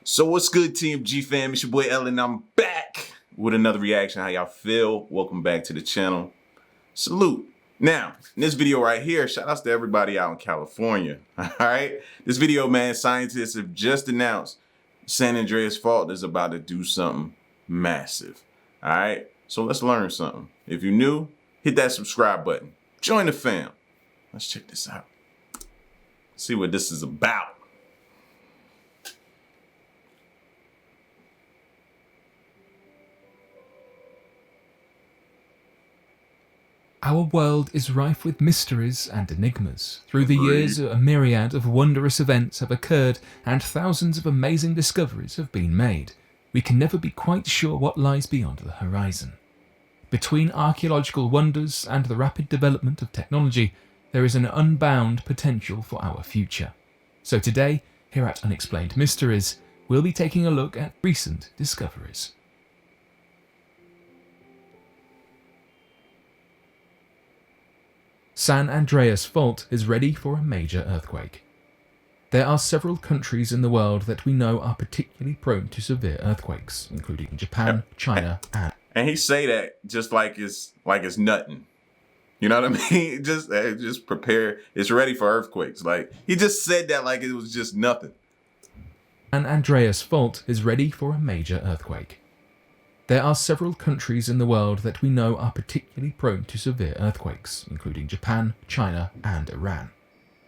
So what's good, TMG fam? It's your boy Ellen, and I'm back with another reaction. How y'all feel? Welcome back to the channel. Salute. Now, in this video right here, shout outs to everybody out in California. All right? This video, man, scientists have just announced San Andreas fault is about to do something massive. All right? So let's learn something. If you're new, hit that subscribe button. Join the fam. Let's check this out. See what this is about. Our world is rife with mysteries and enigmas. Through the years, a myriad of wondrous events have occurred and thousands of amazing discoveries have been made. We can never be quite sure what lies beyond the horizon. Between archaeological wonders and the rapid development of technology, there is an unbound potential for our future. So today, here at Unexplained Mysteries, we'll be taking a look at recent discoveries. San Andreas Fault is ready for a major earthquake. There are several countries in the world that we know are particularly prone to severe earthquakes, including Japan, China, and he say that just like it's nothing. You know what I mean? Just prepare. It's ready for earthquakes. Like he just said that like it was just nothing. San Andreas Fault is ready for a major earthquake. There are several countries in the world that we know are particularly prone to severe earthquakes, including Japan, China, and Iran.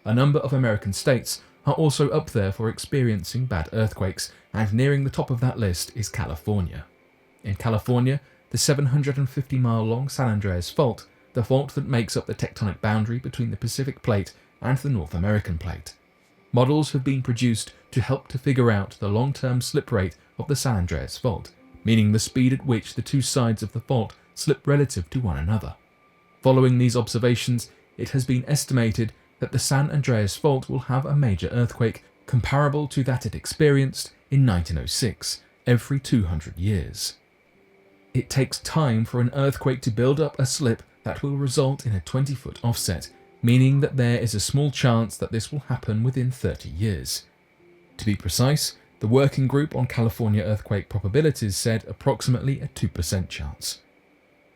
A number of American states are also up there for experiencing bad earthquakes, and nearing the top of that list is California. In California, the 750-mile-long San Andreas Fault, the fault that makes up the tectonic boundary between the Pacific Plate and the North American Plate. Models have been produced to help to figure out the long-term slip rate of the San Andreas Fault, meaning the speed at which the two sides of the fault slip relative to one another. Following these observations, it has been estimated that the San Andreas Fault will have a major earthquake comparable to that it experienced in 1906, every 200 years. It takes time for an earthquake to build up a slip that will result in a 20-foot offset, meaning that there is a small chance that this will happen within 30 years. To be precise, the Working Group on California Earthquake Probabilities said approximately a 2% chance.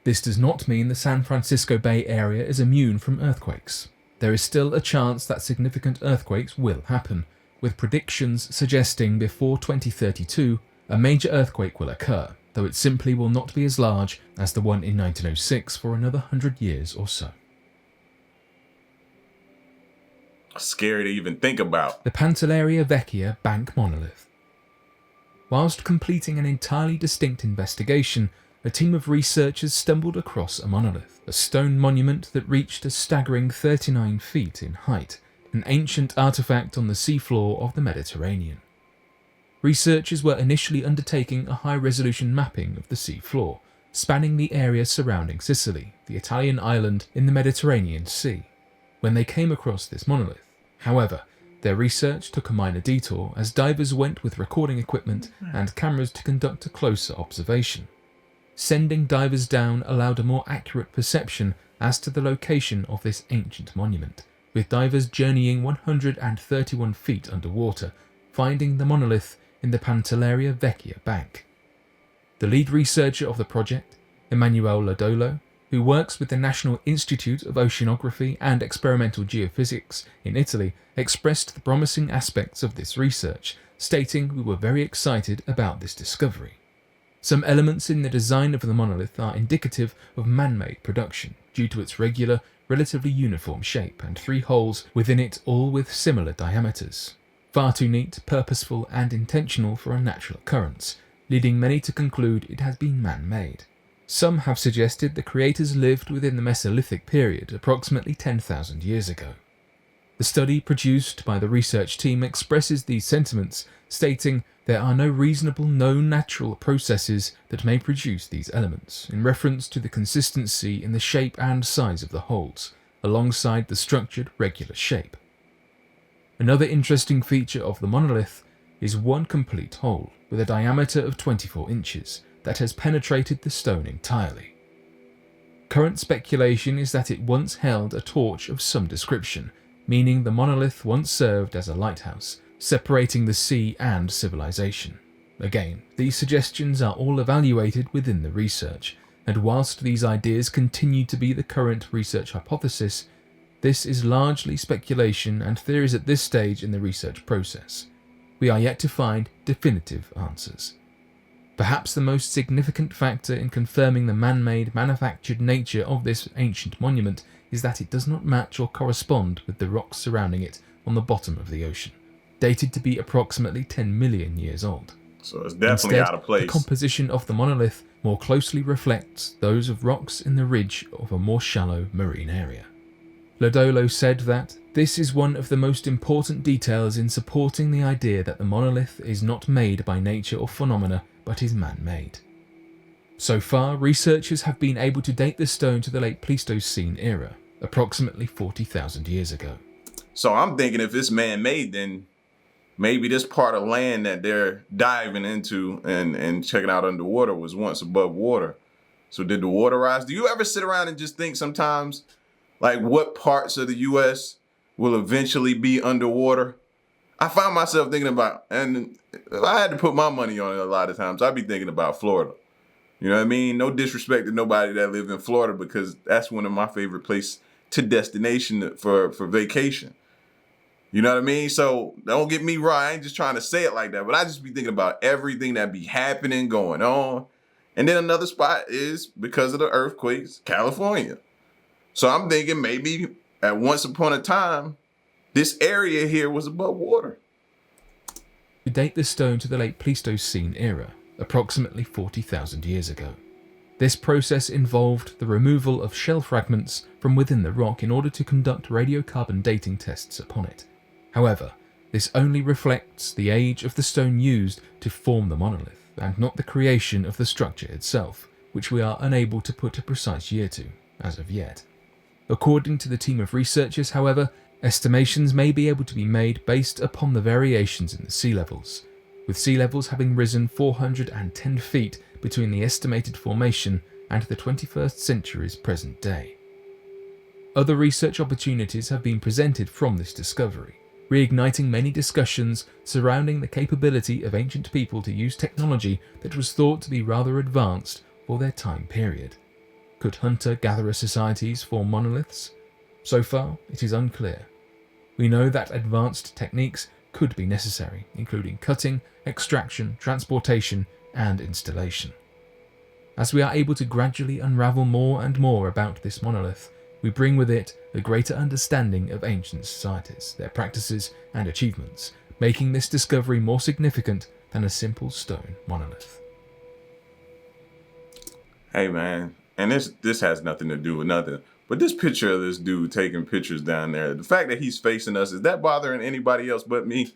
This does not mean the San Francisco Bay Area is immune from earthquakes. There is still a chance that significant earthquakes will happen, with predictions suggesting before 2032 a major earthquake will occur, though it simply will not be as large as the one in 1906 for another 100 years or so. Scary to even think about. The Pantelleria Vecchia Bank Monolith. Whilst completing an entirely distinct investigation, a team of researchers stumbled across a monolith, a stone monument that reached a staggering 39 feet in height, an ancient artifact on the seafloor of the Mediterranean. Researchers were initially undertaking a high-resolution mapping of the seafloor, spanning the area surrounding Sicily, the Italian island in the Mediterranean Sea, when they came across this monolith. However, their research took a minor detour as divers went with recording equipment and cameras to conduct a closer observation. Sending divers down allowed a more accurate perception as to the location of this ancient monument, with divers journeying 131 feet underwater, finding the monolith in the Pantelleria Vecchia Bank. The lead researcher of the project, Emanuele Lodolo, who works with the National Institute of Oceanography and Experimental Geophysics in Italy, expressed the promising aspects of this research, stating, "We were very excited about this discovery. Some elements in the design of the monolith are indicative of man-made production, due to its regular, relatively uniform shape and 3 holes within it, all with similar diameters. Far too neat, purposeful and intentional for a natural occurrence, leading many to conclude it has been man-made. Some have suggested the creators lived within the Mesolithic period, approximately 10,000 years ago." The study produced by the research team expresses these sentiments, stating, "There are no reasonable known natural processes that may produce these elements, in reference to the consistency in the shape and size of the holes, alongside the structured, regular shape." Another interesting feature of the monolith is one complete hole, with a diameter of 24 inches, that has penetrated the stone entirely. Current speculation is that it once held a torch of some description, meaning the monolith once served as a lighthouse, separating the sea and civilization. Again, these suggestions are all evaluated within the research, and whilst these ideas continue to be the current research hypothesis, this is largely speculation and theories at this stage in the research process. We are yet to find definitive answers. Perhaps the most significant factor in confirming the man-made, manufactured nature of this ancient monument is that it does not match or correspond with the rocks surrounding it on the bottom of the ocean, dated to be approximately 10 million years old. So it's definitely Instead, out of place. The composition of the monolith more closely reflects those of rocks in the ridge of a more shallow marine area. Lodolo said that this is one of the most important details in supporting the idea that the monolith is not made by nature or phenomena, but is man-made. So far, researchers have been able to date the stone to the late Pleistocene era, approximately 40,000 years ago. So I'm thinking if it's man-made, then maybe this part of land that they're diving into and checking out underwater was once above water. So did the water rise? Do you ever sit around and just think sometimes, like, what parts of the U.S. will eventually be underwater? I find myself thinking about, and if I had to put my money on it a lot of times, I'd be thinking about Florida. You know what I mean? No disrespect to nobody that lives in Florida, because that's one of my favorite places to destination for vacation. You know what I mean? So don't get me wrong. I ain't just trying to say it like that, but I just be thinking about everything that be happening, going on. And then another spot is, because of the earthquakes, California. So I'm thinking maybe at once upon a time, this area here was above water. We date the stone to the late Pleistocene era, approximately 40,000 years ago. This process involved the removal of shell fragments from within the rock in order to conduct radiocarbon dating tests upon it. However, this only reflects the age of the stone used to form the monolith, and not the creation of the structure itself, which we are unable to put a precise year to, as of yet. According to the team of researchers, however, estimations may be able to be made based upon the variations in the sea levels, with sea levels having risen 410 feet between the estimated formation and the 21st century's present day. Other research opportunities have been presented from this discovery, reigniting many discussions surrounding the capability of ancient people to use technology that was thought to be rather advanced for their time period. Could hunter-gatherer societies form monoliths? So far, it is unclear. We know that advanced techniques could be necessary, including cutting, extraction, transportation, and installation. As we are able to gradually unravel more and more about this monolith, we bring with it a greater understanding of ancient societies, their practices and achievements, making this discovery more significant than a simple stone monolith. Hey man, and this has nothing to do with nothing, but this picture of this dude taking pictures down there, the fact that he's facing us, is that bothering anybody else but me?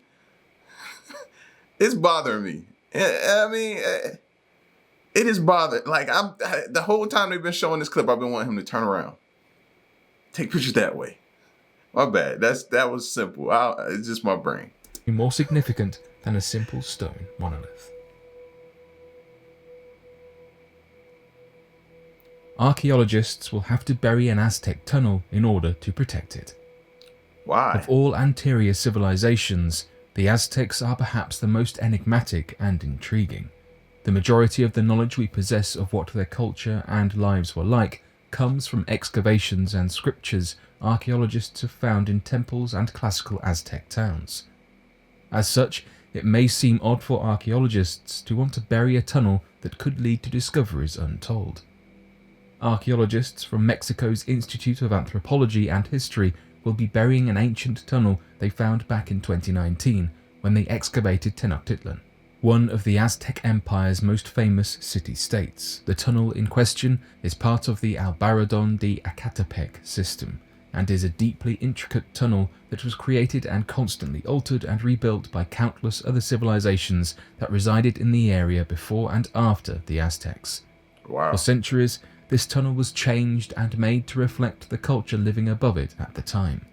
It's bothering me. I mean, it is bothering. Like, the whole time they've been showing this clip, I've been wanting him to turn around. Take pictures that way. My bad. That was simple. It's just my brain. More significant than a simple stone monolith. Archaeologists will have to bury an Aztec tunnel in order to protect it. Why? Of all anterior civilizations, the Aztecs are perhaps the most enigmatic and intriguing. The majority of the knowledge we possess of what their culture and lives were like comes from excavations and scriptures archaeologists have found in temples and classical Aztec towns. As such, it may seem odd for archaeologists to want to bury a tunnel that could lead to discoveries untold. Archaeologists from Mexico's Institute of Anthropology and History will be burying an ancient tunnel they found back in 2019 when they excavated Tenochtitlan, one of the Aztec Empire's most famous city-states. The tunnel in question is part of the Albarrádon de Ecatepec system, and is a deeply intricate tunnel that was created and constantly altered and rebuilt by countless other civilizations that resided in the area before and after the Aztecs. Wow. For centuries, this tunnel was changed and made to reflect the culture living above it at the time.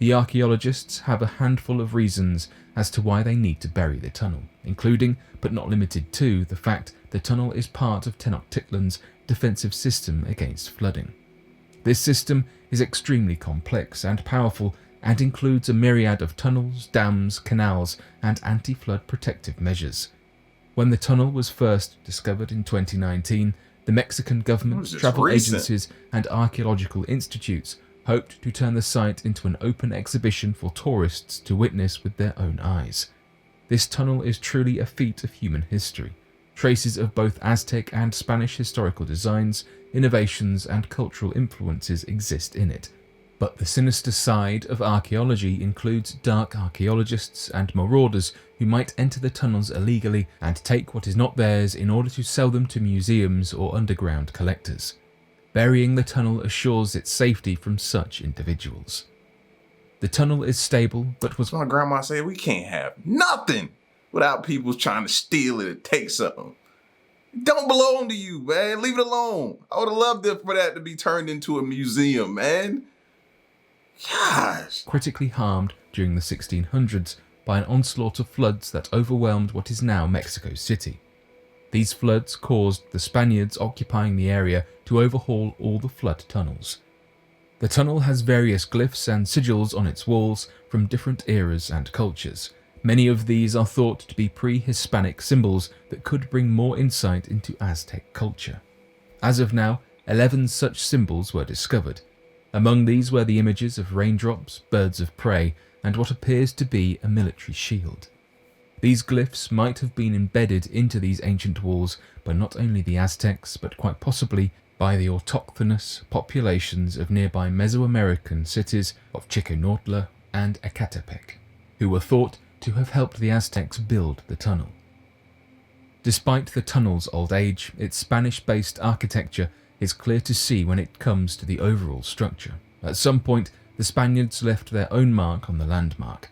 The archaeologists have a handful of reasons as to why they need to bury the tunnel, including, but not limited to, the fact the tunnel is part of Tenochtitlan's defensive system against flooding. This system is extremely complex and powerful and includes a myriad of tunnels, dams, canals, and anti-flood protective measures. When the tunnel was first discovered in 2019, the Mexican government, travel agencies, and archaeological institutes hoped to turn the site into an open exhibition for tourists to witness with their own eyes. This tunnel is truly a feat of human history. Traces of both Aztec and Spanish historical designs, innovations, and cultural influences exist in it. But the sinister side of archaeology includes dark archaeologists and marauders who might enter the tunnels illegally and take what is not theirs in order to sell them to museums or underground collectors. Burying the tunnel assures its safety from such individuals. The tunnel is stable, but was... My grandma said we can't have nothing without people trying to steal it or take something. It don't belong to you, man. Leave it alone. I would have loved it for that to be turned into a museum, man. Gosh. Critically harmed during the 1600s by an onslaught of floods that overwhelmed what is now Mexico City. These floods caused the Spaniards occupying the area to overhaul all the flood tunnels. The tunnel has various glyphs and sigils on its walls from different eras and cultures. Many of these are thought to be pre-Hispanic symbols that could bring more insight into Aztec culture. As of now, 11 such symbols were discovered. Among these were the images of raindrops, birds of prey, and what appears to be a military shield. These glyphs might have been embedded into these ancient walls by not only the Aztecs, but quite possibly by the autochthonous populations of nearby Mesoamerican cities of Chiconautla and Ecatepec, who were thought to have helped the Aztecs build the tunnel. Despite the tunnel's old age, its Spanish-based architecture is clear to see when it comes to the overall structure. At some point, the Spaniards left their own mark on the landmark.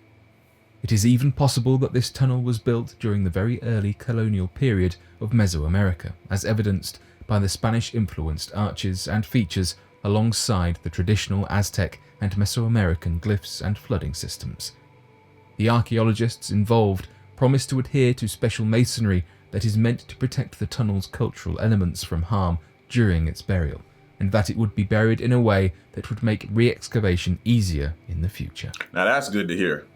It is even possible that this tunnel was built during the very early colonial period of Mesoamerica, as evidenced by the Spanish-influenced arches and features alongside the traditional Aztec and Mesoamerican glyphs and flooding systems. The archaeologists involved promised to adhere to special masonry that is meant to protect the tunnel's cultural elements from harm during its burial, and that it would be buried in a way that would make re-excavation easier in the future. Now that's good to hear.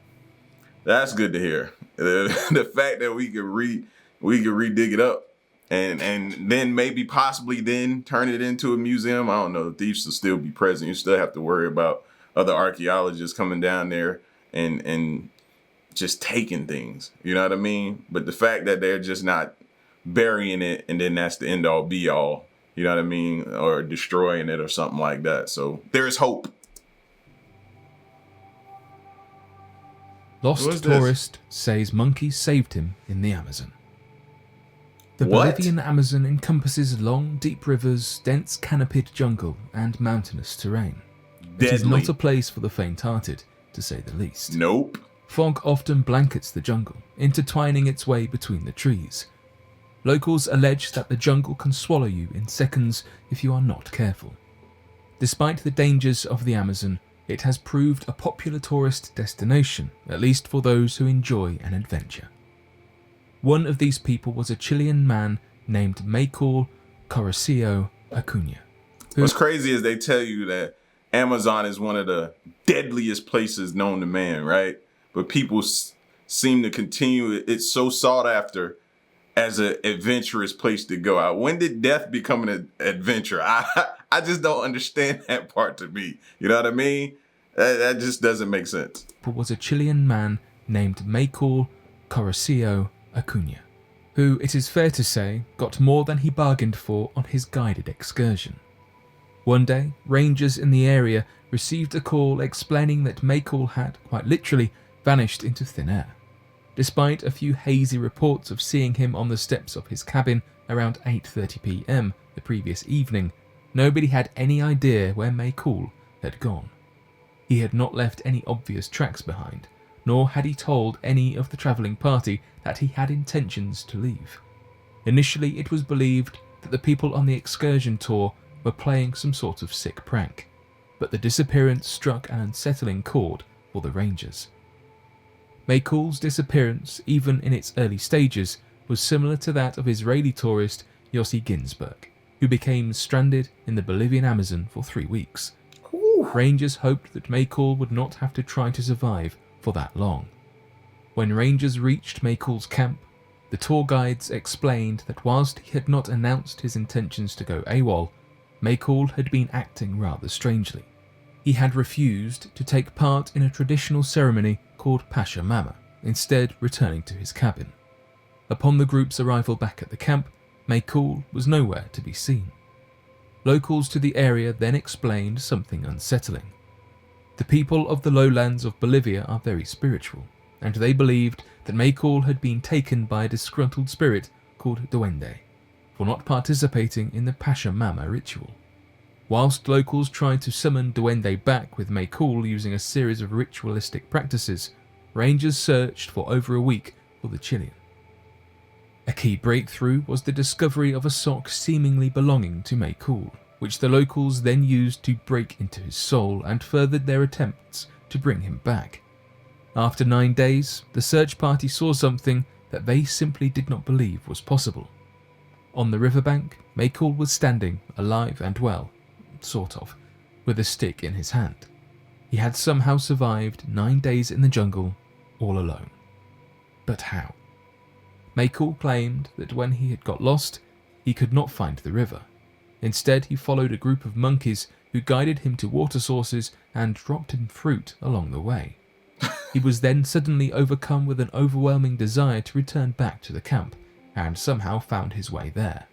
That's good to hear. The fact that we could re-dig it up and then maybe possibly then turn it into a museum. I don't know. The thieves will still be present. You still have to worry about other archaeologists coming down there and just taking things. You know what I mean? But the fact that they're just not burying it and then that's the end all be all, you know what I mean? Or destroying it or something like that. So there's hope. Lost tourist says monkeys saved him in the Amazon. The Bolivian Amazon encompasses long, deep rivers, dense canopied jungle, and mountainous terrain. It is not a place for the faint-hearted, to say the least. Nope. Fog often blankets the jungle, intertwining its way between the trees. Locals allege that the jungle can swallow you in seconds if you are not careful. Despite the dangers of the Amazon, it has proved a popular tourist destination, at least for those who enjoy an adventure. One of these people was a Chilean man named Michael Coracio Acuna. What's crazy is they tell you that Amazon is one of the deadliest places known to man, right? But people seem to continue. It's so sought after as an adventurous place to go out. When did death become an adventure? I just don't understand that part to me. You know what I mean? That just doesn't make sense. Was a Chilean man named Michael Coracio Acuna, who, it is fair to say, got more than he bargained for on his guided excursion. One day, rangers in the area received a call explaining that Michael had, quite literally, vanished into thin air. Despite a few hazy reports of seeing him on the steps of his cabin around 8:30 p.m. the previous evening, nobody had any idea where Michael had gone. He had not left any obvious tracks behind, nor had he told any of the travelling party that he had intentions to leave. Initially, it was believed that the people on the excursion tour were playing some sort of sick prank, but the disappearance struck an unsettling chord for the rangers. Michael's disappearance, even in its early stages, was similar to that of Israeli tourist Yossi Ginsberg, who became stranded in the Bolivian Amazon for 3 weeks. Rangers hoped that Maycall would not have to try to survive for that long. When rangers reached Maycall's camp, the tour guides explained that whilst he had not announced his intentions to go AWOL, Maycall had been acting rather strangely. He had refused to take part in a traditional ceremony called Pasha Mama, instead returning to his cabin. Upon the group's arrival back at the camp, Maycall was nowhere to be seen. Locals to the area then explained something unsettling. The people of the lowlands of Bolivia are very spiritual, and they believed that Maycall had been taken by a disgruntled spirit called Duende for not participating in the Pasha Mama ritual. Whilst locals tried to summon Duende back with Maycall using a series of ritualistic practices, rangers searched for over a week for the Chilean. A key breakthrough was the discovery of a sock seemingly belonging to Maycall, which the locals then used to break into his soul and furthered their attempts to bring him back. After 9 days, the search party saw something that they simply did not believe was possible. On the riverbank, Maycall was standing, alive and well, sort of, with a stick in his hand. He had somehow survived 9 days in the jungle, all alone. But how? Maycall claimed that when he had got lost, he could not find the river. Instead, he followed a group of monkeys who guided him to water sources and dropped him fruit along the way. He was then suddenly overcome with an overwhelming desire to return back to the camp, and somehow found his way there.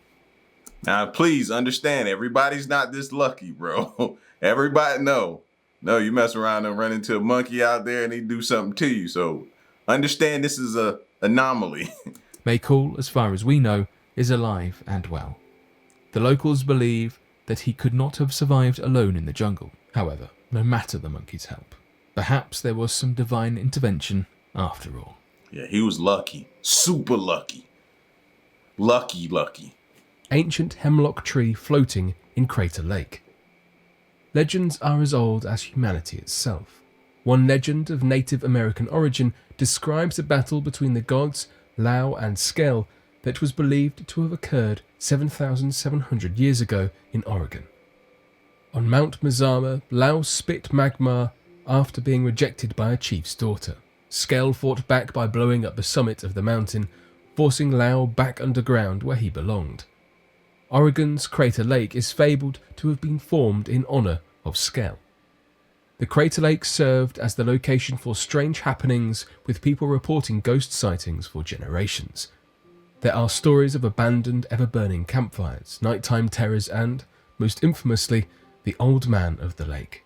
Now, please understand, everybody's not this lucky, bro. Everybody, no, you mess around and run into a monkey out there and he do something to you. So understand this is a anomaly. Maycall, as far as we know, is alive and well. The locals believe that he could not have survived alone in the jungle, however, no matter the monkey's help. Perhaps there was some divine intervention after all. Yeah, he was lucky. Super lucky. Lucky. Ancient hemlock tree floating in Crater Lake. Legends are as old as humanity itself. One legend of Native American origin describes a battle between the gods Lau and Skell that was believed to have occurred 7,700 years ago in Oregon. On Mount Mazama, Lau spit magma after being rejected by a chief's daughter. Skell fought back by blowing up the summit of the mountain, forcing Lau back underground where he belonged. Oregon's Crater Lake is fabled to have been formed in honour of Skell. The Crater Lake served as the location for strange happenings, with people reporting ghost sightings for generations. There are stories of abandoned, ever-burning campfires, nighttime terrors and, most infamously, the Old Man of the Lake.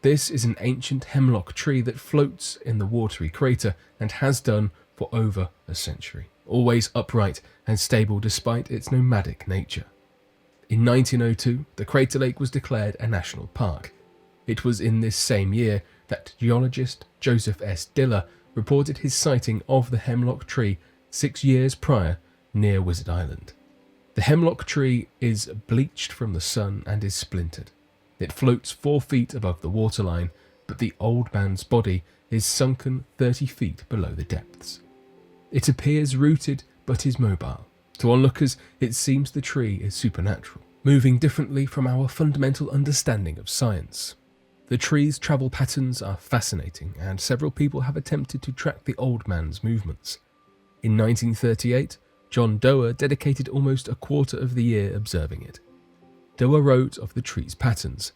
This is an ancient hemlock tree that floats in the watery crater and has done for over a century, always upright and stable despite its nomadic nature. In 1902, the Crater Lake was declared a national park. It was in this same year that geologist Joseph S. Diller reported his sighting of the hemlock tree 6 years prior near Wizard Island. The hemlock tree is bleached from the sun and is splintered. It floats 4 feet above the waterline, but the old man's body is sunken 30 feet below the depths. It appears rooted but is mobile. To onlookers, it seems the tree is supernatural, moving differently from our fundamental understanding of science. The tree's travel patterns are fascinating, and several people have attempted to track the old man's movements. In 1938, John Doerr dedicated almost a quarter of the year observing it. Doerr wrote of the tree's patterns.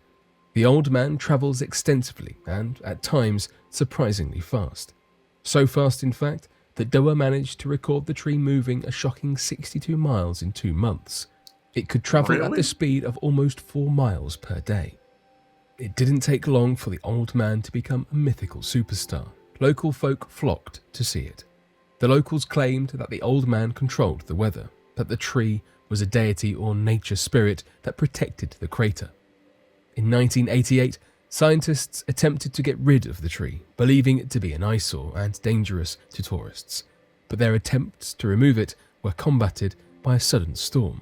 The old man travels extensively and, at times, surprisingly fast. So fast, in fact, that Doerr managed to record the tree moving a shocking 62 miles in 2 months. It could travel at the speed of almost 4 miles per day. It didn't take long for the old man to become a mythical superstar. Local folk flocked to see it. The locals claimed that the old man controlled the weather, that the tree was a deity or nature spirit that protected the crater. In 1988, scientists attempted to get rid of the tree, believing it to be an eyesore and dangerous to tourists, but their attempts to remove it were combated by a sudden storm.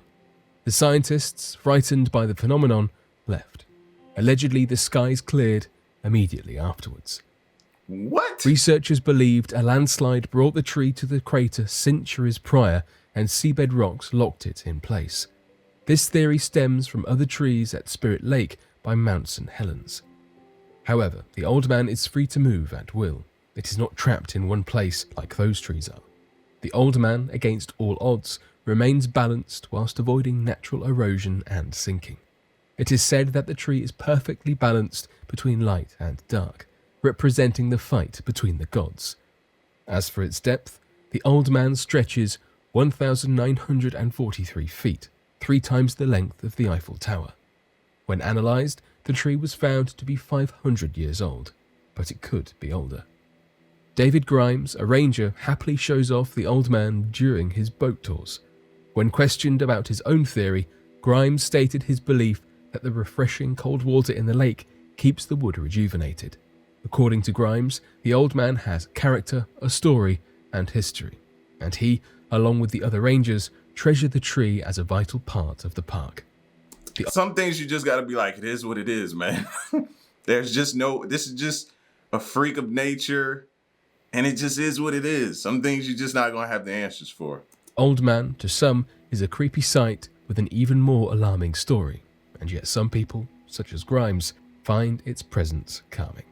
The scientists, frightened by the phenomenon, left. Allegedly, the skies cleared immediately afterwards. What? Researchers believed a landslide brought the tree to the crater centuries prior and seabed rocks locked it in place. This theory stems from other trees at Spirit Lake by Mount St. Helens. However, the old man is free to move at will. It is not trapped in one place like those trees are. The old man, against all odds, remains balanced whilst avoiding natural erosion and sinking. It is said that the tree is perfectly balanced between light and dark, representing the fight between the gods. As for its depth, the old man stretches 1,943 feet, 3 times the length of the Eiffel Tower. When analysed, the tree was found to be 500 years old, but it could be older. David Grimes, a ranger, happily shows off the old man during his boat tours. When questioned about his own theory, Grimes stated his belief that the refreshing cold water in the lake keeps the wood rejuvenated. According to Grimes, the old man has character, a story, and history, and he, along with the other rangers, treasure the tree as a vital part of the park. Some things you just gotta be like, it is what it is, man. There's just this is just a freak of nature, and it just is what it is. Some things you're just not gonna have the answers for. Old Man, to some, is a creepy sight with an even more alarming story, and yet some people, such as Grimes, find its presence calming.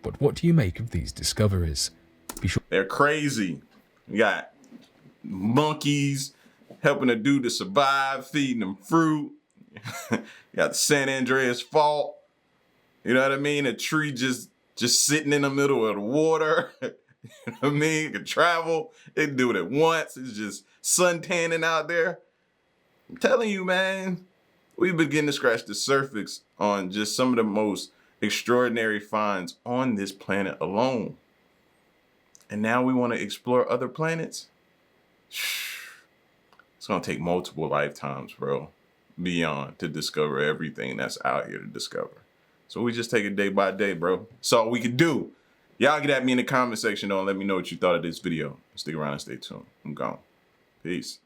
But what do you make of these discoveries? They're crazy. You got monkeys helping a dude to survive, feeding them fruit. You got the San Andreas Fault. You know what I mean? A tree just sitting in the middle of the water. You know what I mean? It can travel. It can do it at once. It's just sun tanning out there. I'm telling you, man, we've begun to scratch the surface on just some of the most extraordinary finds on this planet alone. And now we want to explore other planets? It's going to take multiple lifetimes, bro, beyond to discover everything that's out here to discover. So we just take it day by day, bro. That's all we can do. Y'all get at me in the comment section, though, and let me know what you thought of this video. Stick around and stay tuned. I'm gone. Peace.